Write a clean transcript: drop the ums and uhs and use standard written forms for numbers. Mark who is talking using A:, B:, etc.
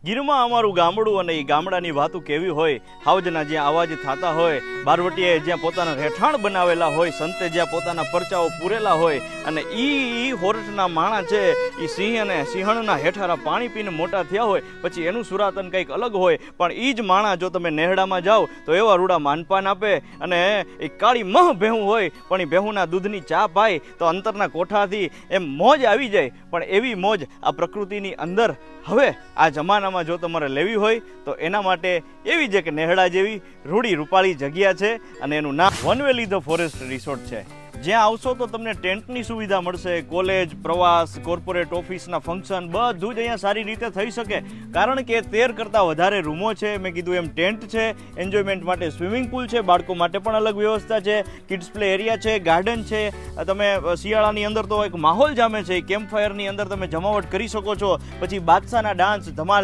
A: ગીરમાં અમારું ગામડું અને એ ગામડાની વાતો કેવી હોય, હાવજના જ્યાં અવાજ થતા હોય, બારવટીયાએ જ્યાં પોતાના રહેઠાણ બનાવેલા હોય, સંતે જ્યાં પોતાના પરચાઓ પૂરેલા હોય, અને ઈ હોરઠના માણા છે એ સિંહ અને સિંહણના હેઠારા પાણી પીને મોટા થયા હોય, પછી એનું સુરાતન કંઈક અલગ હોય. પણ એ જ માણા જો તમે નેહડામાં જાઓ તો એવા રૂડા માનપાન આપે, અને એ કાળી મહ ભેહું હોય પણ એ ભેહુંના દૂધની ચા પાય તો અંતરના કોઠાથી એમ મોજ આવી જાય. પણ એવી મોજ આ પ્રકૃતિની અંદર હવે આ જમાનામાં જો તમારે લેવી હોય તો એના માટે એવી છે કે નેહડા જેવી રૂડી રૂપાળી જગ્યા છે, અને એનું નામ વનવેલી ધ ફોરેસ્ટ રિસોર્ટ છે. જ્યાં આવશો તો તમને ટેન્ટની સુવિધા મળશે. કોલેજ, પ્રવાસ, કોર્પોરેટ ઓફિસના ફંક્શન બધું જ અહીંયા સારી રીતે થઈ શકે, કારણ કે 13 કરતાં વધારે રૂમો છે. મેં કીધું એમ ટેન્ટ છે, એન્જોયમેન્ટ માટે સ્વિમિંગ પુલ છે, બાળકો માટે પણ અલગ વ્યવસ્થા છે, કિડ્સ પ્લે એરિયા છે, ગાર્ડન છે. તમે શિયાળાની અંદર તો એક માહોલ જામે છે, કેમ્પ ફાયરની અંદર તમે જમાવટ કરી શકો છો. પછી બાદશાહના ડાન્સ, ધમાલ